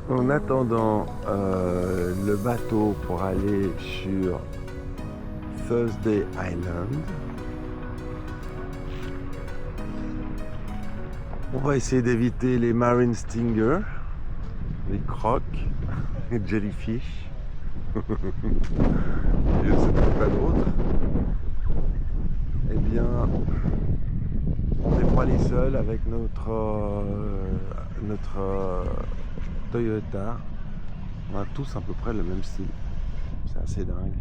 En attendant le bateau pour aller sur Thursday Island, on va essayer d'éviter les marine stingers, les crocs, les jellyfish. Je ne sais pas d'autre. Eh bien, on n'est pas les seuls avec notre Toyota. On a tous à peu près le même style. C'est assez dingue.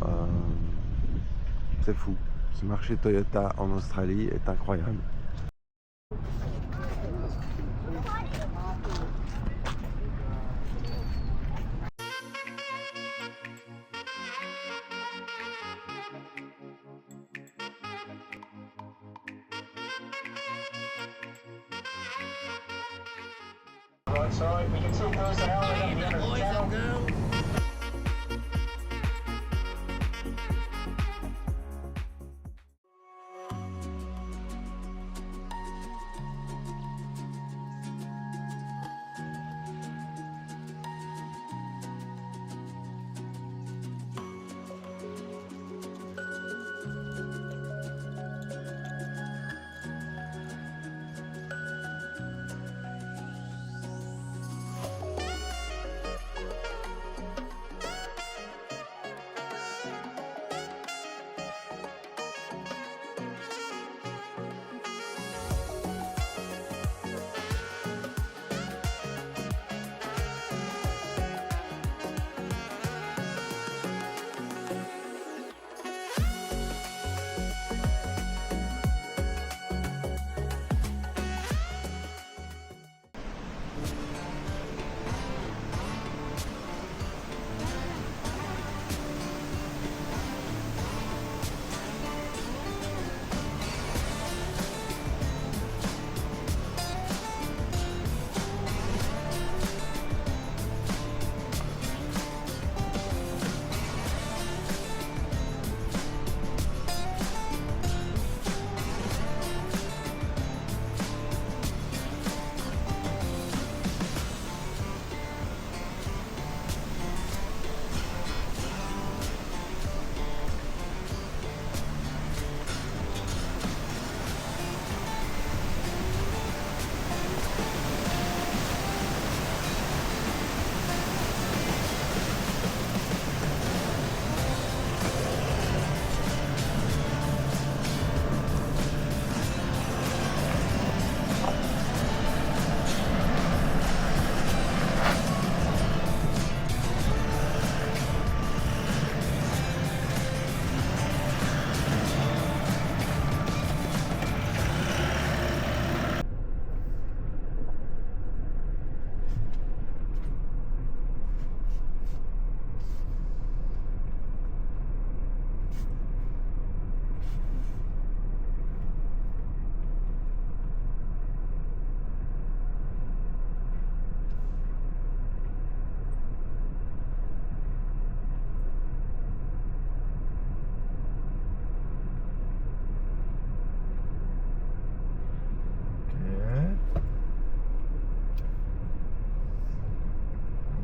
Euh, c'est fou. Ce marché Toyota en Australie est incroyable. Right, we can see Thursday Island at the end of the channel.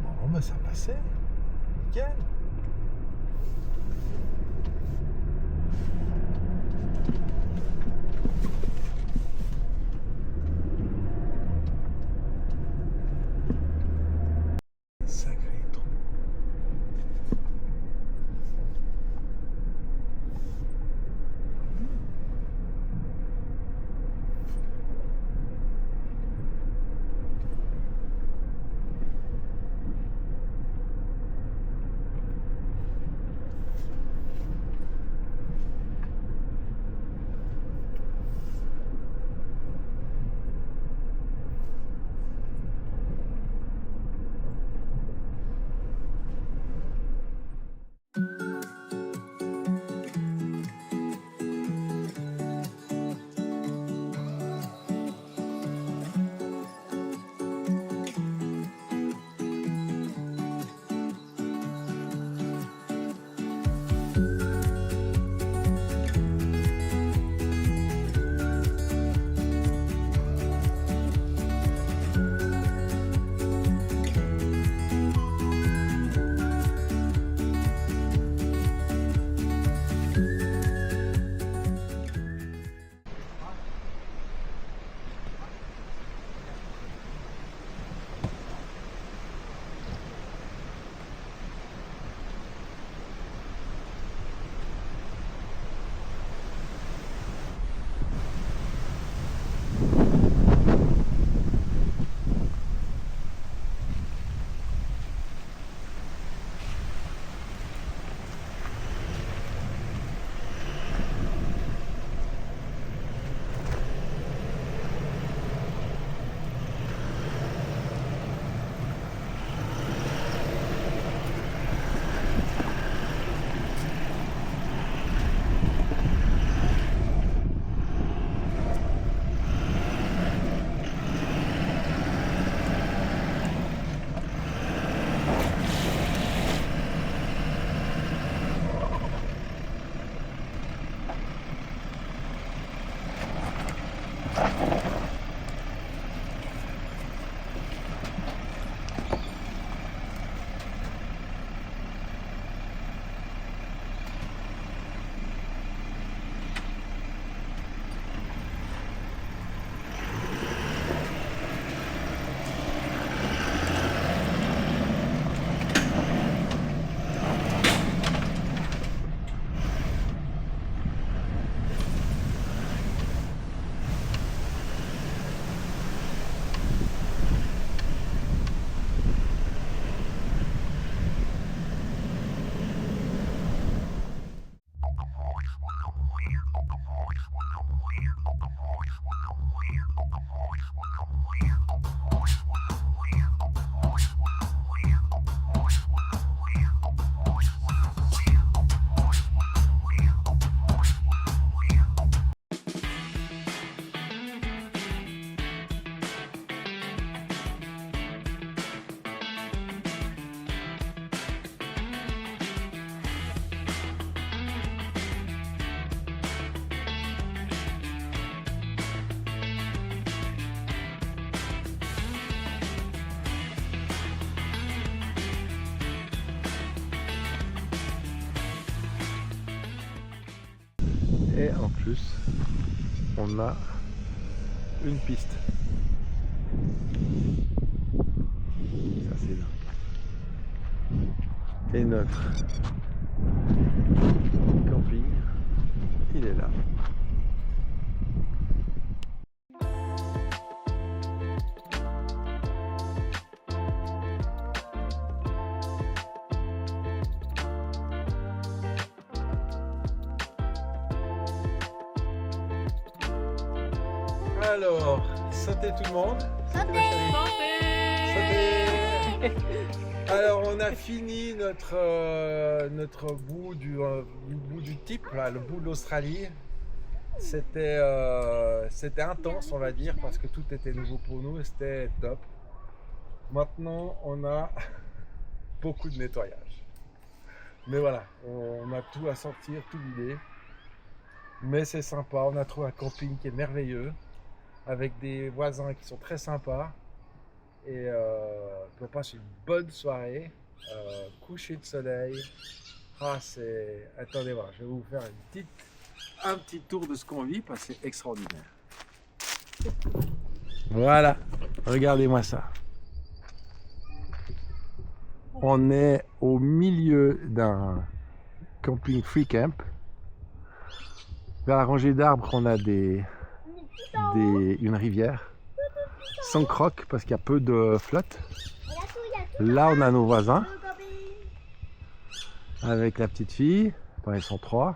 Bon, ben ça passait. Nickel. Sacré trou. Et en plus, on a une piste. Ça c'est dingue. Et notre camping, il est là. Alors, sautez tout le monde. Santé. Sautez. Alors, on a fini notre bout du type, là, le bout de l'Australie. C'était intense, on va dire, parce que tout était nouveau pour nous et c'était top. Maintenant, on a beaucoup de nettoyage. Mais voilà, on a tout à sortir, tout vider. Mais c'est sympa, on a trouvé un camping qui est merveilleux, avec des voisins qui sont très sympas. Et on passe une bonne soirée, coucher de soleil. Ah, c'est... Attendez voir, je vais vous faire un petit tour de ce qu'on vit parce que c'est extraordinaire. Voilà, regardez-moi ça. On est au milieu d'un camping free camp. Vers la rangée d'arbres, on a une rivière. Sans croc parce qu'il y a peu de flotte. Là on a nos voisins avec la petite fille, enfin ils sont 3.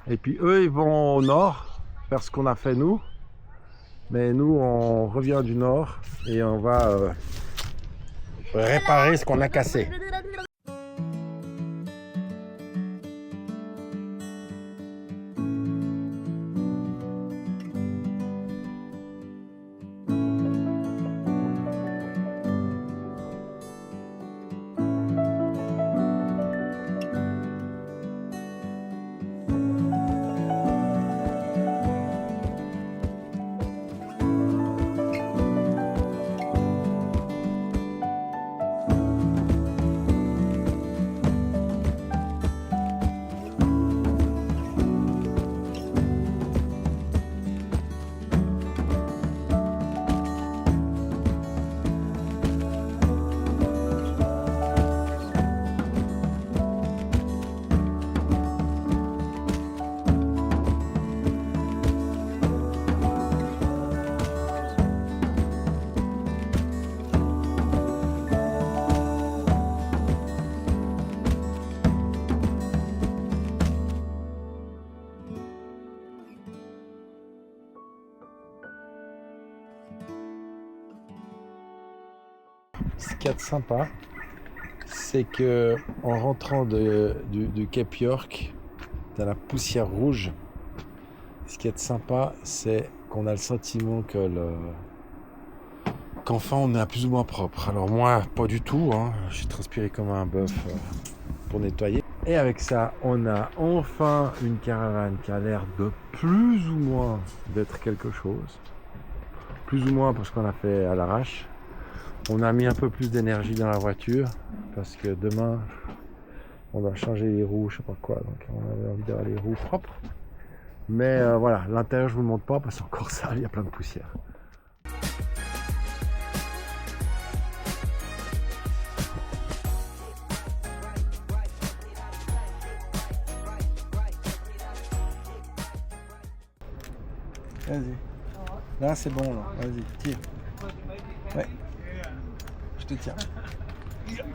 Et puis eux ils vont au nord faire ce qu'on a fait nous. Mais nous on revient du nord et on va réparer ce qu'on a cassé. Ce qu'il y a de sympa, c'est que en rentrant du Cape York, dans la poussière rouge, ce qu'il y a de sympa, c'est qu'on a le sentiment qu'enfin on est plus ou moins propre. Alors moi, pas du tout, hein. J'ai transpiré comme un bœuf pour nettoyer. Et avec ça, on a enfin une caravane qui a l'air de plus ou moins d'être quelque chose. Plus ou moins parce qu'on a fait à l'arrache. On a mis un peu plus d'énergie dans la voiture parce que demain on doit changer les roues, je sais pas quoi, donc on avait envie d'avoir les roues propres. Mais voilà, l'intérieur je vous le montre pas parce que c'est encore sale, il y a plein de poussière. Vas-y. Là c'est bon là, vas-y, tire. Ouais. Je te tiens.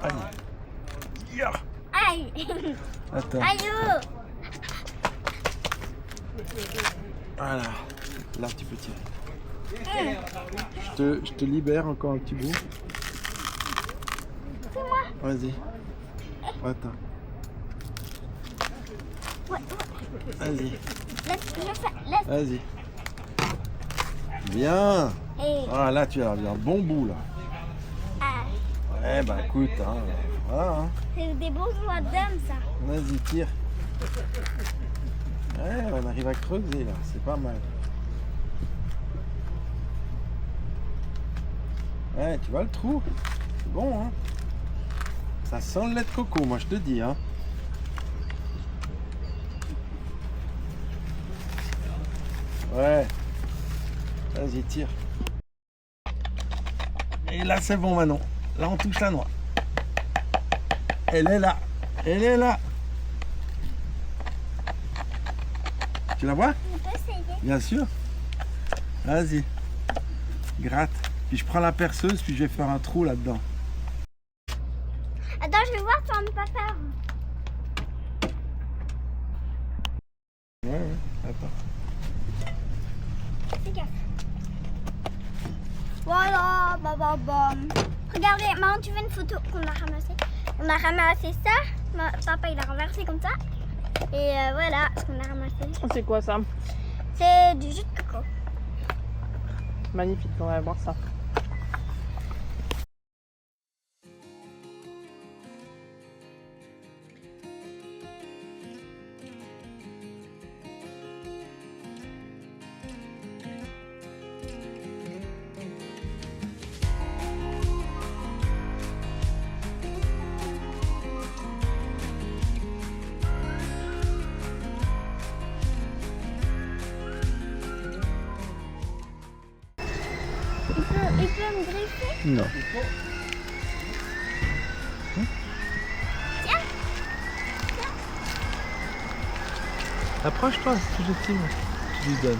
Allez. Aïe. Attends. Aïe. Voilà. Là tu peux tirer. Je te libère encore un petit bout. C'est moi. Vas-y. Attends. Ouais. Vas-y. Laisse. Vas-y. Bien. Hey. Ah là tu as un bon bout là. Ah. Ouais bah écoute, hein, voilà. Hein. C'est des bons doigts d'homme ça. Vas-y, tire. Ouais, on arrive à creuser là, c'est pas mal. Ouais, tu vois le trou? C'est bon, hein? Ça sent le lait de coco, moi je te dis, hein. Ouais. Vas-y, tire. Et là, c'est bon, Manon. Là, on touche la noix. Elle est là. Elle est là. Tu la vois? On peut essayer. Bien sûr. Vas-y. Gratte. Puis je prends la perceuse, puis je vais faire un trou là-dedans. Attends, je vais voir si on n'a pas peur. Ouais, attends. Fais gaffe. Voilà, Regardez, maman, tu veux une photo qu'on a ramassée? On a ramassé ça. Papa, il a renversé comme ça. Et voilà ce qu'on a ramassé. C'est quoi ça? C'est du jus de coco. Magnifique, on va voir ça. Il peut me griffer? Non. Tiens. Approche-toi, c'est gentil. Tu lui donnes.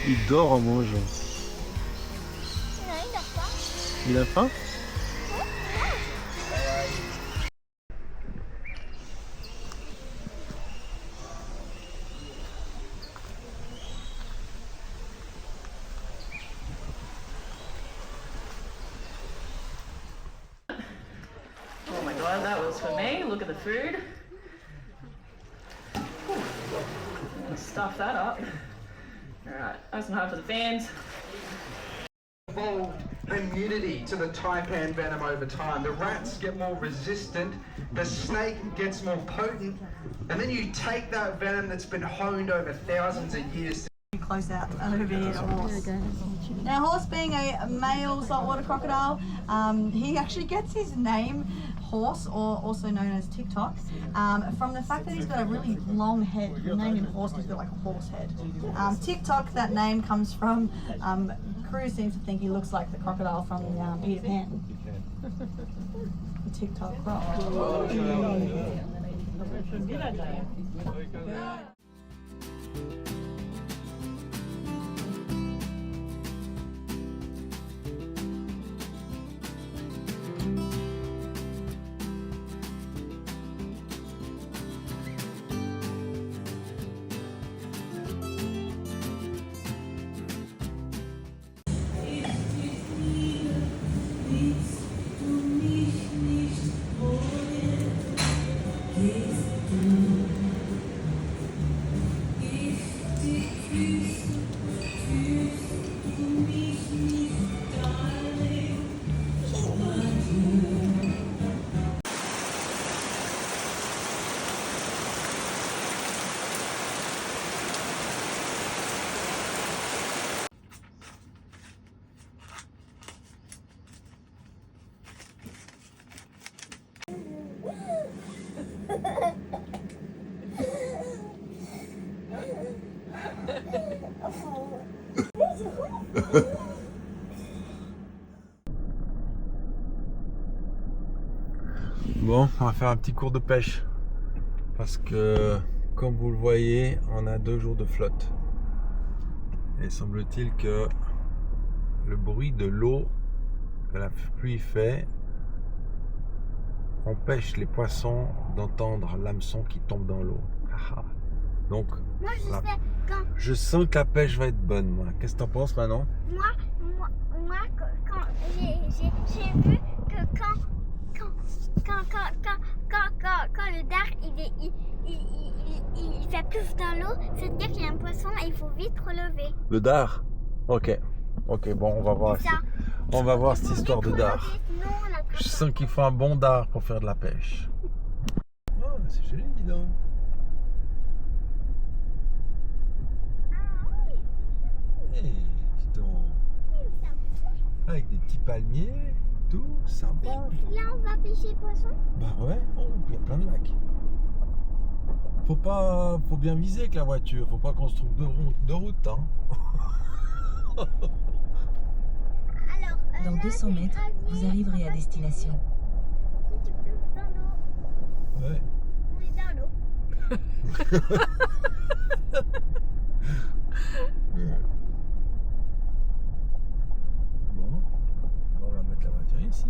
Il dort en mangeant. Non, il dort pas. Il a faim? Oh my god, that was for me. Look at the food. Stuff that up. Alright, that's enough for the fans. Evolved immunity to the taipan venom over time. The rats get more resistant, the snake gets more potent, and then you take that venom that's been honed over thousands of years. Close out over here a horse. Now, horse being a male saltwater crocodile, he actually gets his name horse, or also known as TikTok, from the fact that he's got a really long head. We named him horse because he's got like a horse head. TikTok, that name comes from, crew seems to think he looks like the crocodile from Peter Pan. The TikTok croc. Bon, on va faire un petit cours de pêche. Parce que, comme vous le voyez, on a 2 jours de flotte. Et semble-t-il que le bruit de l'eau que la pluie fait empêche les poissons d'entendre l'hameçon qui tombe dans l'eau. Donc, Moi, je la- sais quand. je sens que la pêche va être bonne, moi. Qu'est-ce que t'en penses, Manon? Moi, quand j'ai vu que quand le dard il fait plus dans l'eau, ça veut dire qu'il y a un poisson et il faut vite relever. Le dard? Ok. Ok, bon, on va voir. C'est ça. On va voir Il cette faut histoire vite de dard. relever, sinon on attrape Je sens qu'il faut un bon dard pour faire de la pêche. c'est joli, dis donc. Hey, dis donc. Avec des petits palmiers, tout, sympa. Là, on va pêcher poisson. Bah ouais, oh, il y a plein de lacs. Faut bien viser avec la voiture, faut pas qu'on se trouve de route, hein. Alors, Dans 200 mètres, vous arriverez à destination. Si tu peux, dans l'eau. Ouais. On est dans l'eau. Bon, on va mettre la voiture ici.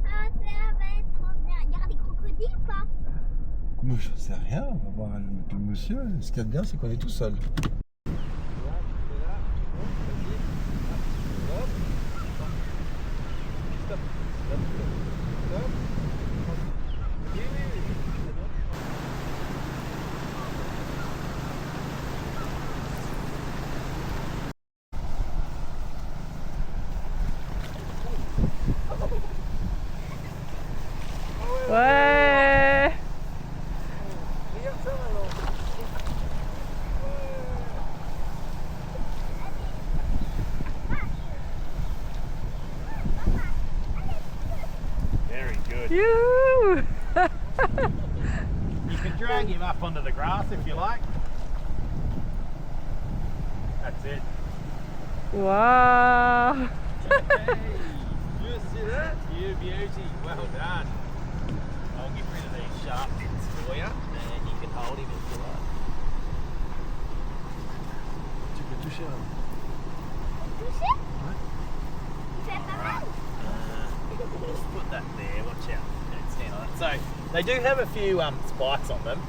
Ah, ça va être trop bien. Il y aura des crocodiles ou pas? Moi, je sais rien, on va voir avec le monsieur. Ce qu'il y a de bien, c'est qu'on est tout seul. Ouais. Very good. Youhou. You can drag him up onto the grass if you like. That's it. Wow. Hey, you see that? You beauty. Well done. I'll get rid of these sharp bits for you, and you can hold him if you like. Tu peux toucher là. Touché? Il fait pas mal. Just put that there. Watch out. Don't stand on it. So they do have a few spikes on them.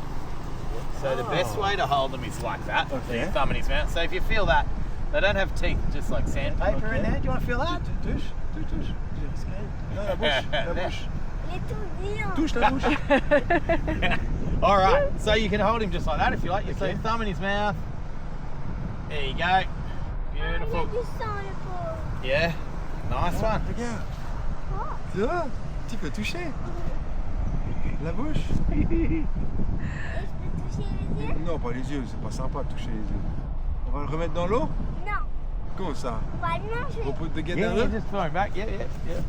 So the best way to hold them is like that. Okay. Your thumb in his mouth. So if you feel that, they don't have teeth, just like sandpaper in there. Do you want to feel that? Touche. Non, la bouche, la bouche. Il est tout dur. Touche la bouche. All right, so you can hold him just like that if you like. You see Okay. thumb in his mouth. There you go. Il y a Beautiful. du sang, le pauvre. Yeah, nice one. Regarde. Oh. Tu vois? Tu peux toucher. La bouche. Et je peux toucher les yeux? Non, pas les yeux, c'est pas sympa de toucher les yeux. On va le remettre dans l'eau? Non. Comment ça? On va le manger. On peut te Yeah, guetter un yeah, autre? just throw him back. Yeah, yeah, yeah.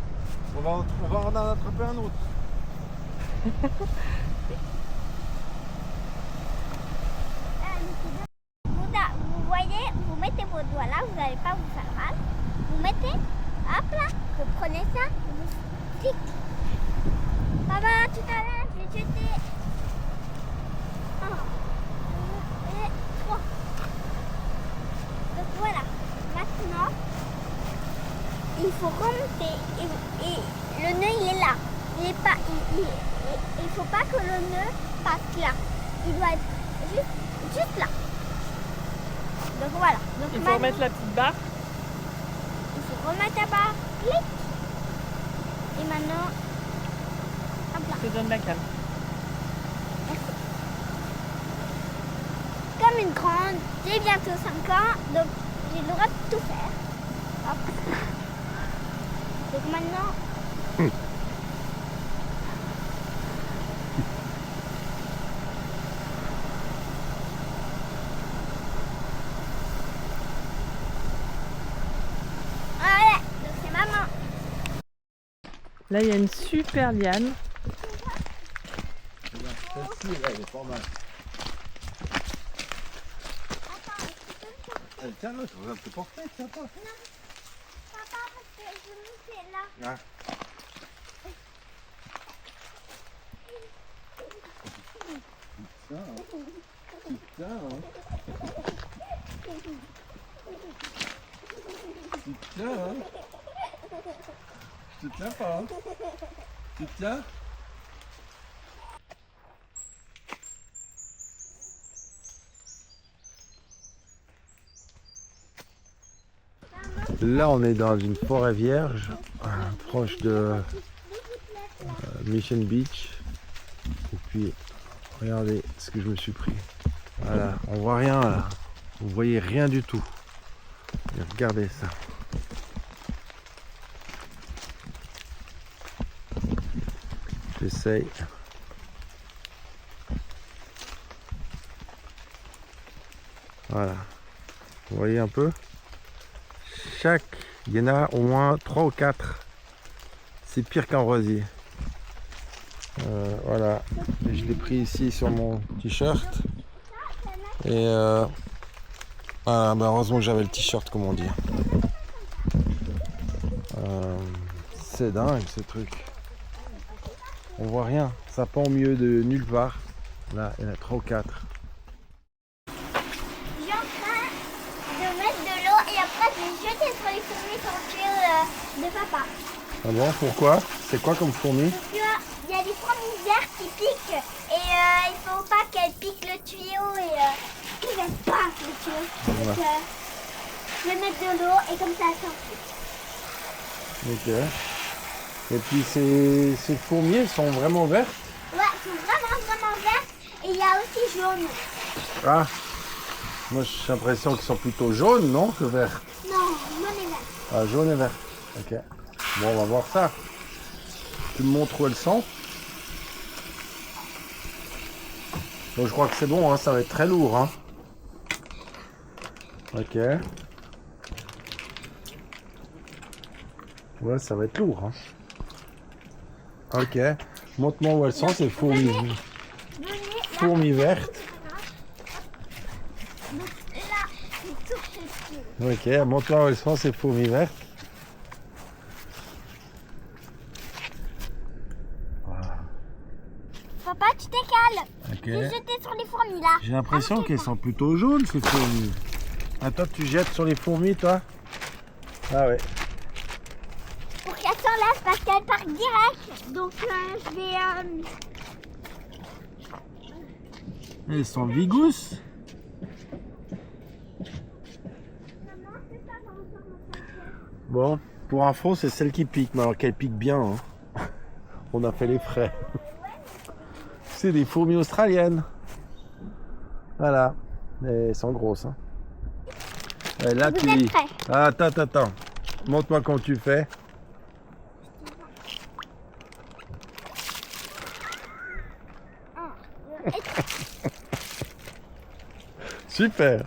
On va en attraper un autre. Vous voyez, vous mettez vos doigts là, vous n'allez pas vous faire mal. Vous mettez, hop là, vous prenez ça, vous flic. Papa, tout à l'heure, je vais jeter 1, 2 et 3. Donc voilà, maintenant, il faut remonter et le nœud il est là. Il est pas, il faut pas que le nœud passe là. Il doit être juste là. Donc voilà. Donc Il faut maintenant, remettre la petite barre. il faut remettre la barre. Clic. Et maintenant, hop là. Je te donne la canne. Merci. Comme une grande, j'ai bientôt 5 ans, donc j'ai le droit de tout faire. Hop. Donc maintenant, voilà, donc c'est maman. Là, il y a une super liane. Celle-ci, là, elle est pas mal. Attends, est-ce que tu peux me faire Allez, tiens l'autre, regarde, t'es porté, tiens pas. papa parce que je me fais là. Ah. Putain, tu te tiens, hein. Tu te tiens pas, hein. Tu te tiens. Là, on est dans une forêt vierge, proche de Mission Beach. Et puis, regardez ce que je me suis pris. Voilà, on voit rien là. Vous voyez rien du tout. Et regardez ça. J'essaye Voilà. Vous voyez un peu? Il y en a au moins 3 ou 4. C'est pire qu'un rosier. Voilà. Et je l'ai pris ici sur mon t-shirt. Et voilà, bah heureusement que j'avais le t-shirt, comme on dit. C'est dingue ce truc. On voit rien. Ça pend au milieu de nulle part. Là, il y en a 3 ou 4. Je suis en train de mettre de l'eau et après je vais jeter sur les fourmis sans de papa. Ah bon, pourquoi? C'est quoi comme fourmi? Parce qu'il y a des fourmis vertes qui piquent et il faut pas qu'elles piquent le tuyau et qu'ils n'aiment pas le tuyau. Donc je vais mettre de l'eau et comme ça elles s'enfuient. Ok. Et puis ces fourmis, elles sont vraiment vertes? Ouais, elles sont vraiment vertes et il y a aussi jaune. Ah, moi j'ai l'impression qu'elles sont plutôt jaunes, non, que vertes? Non, jaune et vert. Ah, jaune et vert. Ok. Bon, on va voir ça. Tu me montres où elles sont? Donc je crois que c'est bon, hein, ça va être très lourd. Hein. Ok. Ouais, ça va être lourd. Hein. Ok. Montre-moi où elles sont, ces fourmis. Fourmis vertes. Donc là, c'est tout petit. Ok, montre-moi où elles sont, ces fourmis vertes. Papa, tu t'écales. Ok. Je vais jeter sur les fourmis là. J'ai l'impression qu'elles sont plutôt jaunes, ces fourmis. Ah, toi, tu jettes sur les fourmis, toi? Ah ouais. Pour qu'elles s'enlèvent parce qu'elles partent direct. Donc je vais... Elles sont vigousses. Bon, pour info, c'est celle qui pique, mais alors qu'elle pique bien. Hein. On a fait les frais. C'est des fourmis australiennes. Voilà. Et elles sont grosses. Hein. Et là, Vous tu êtes dis... prêts? Attends. Montre-moi comment tu fais. Super.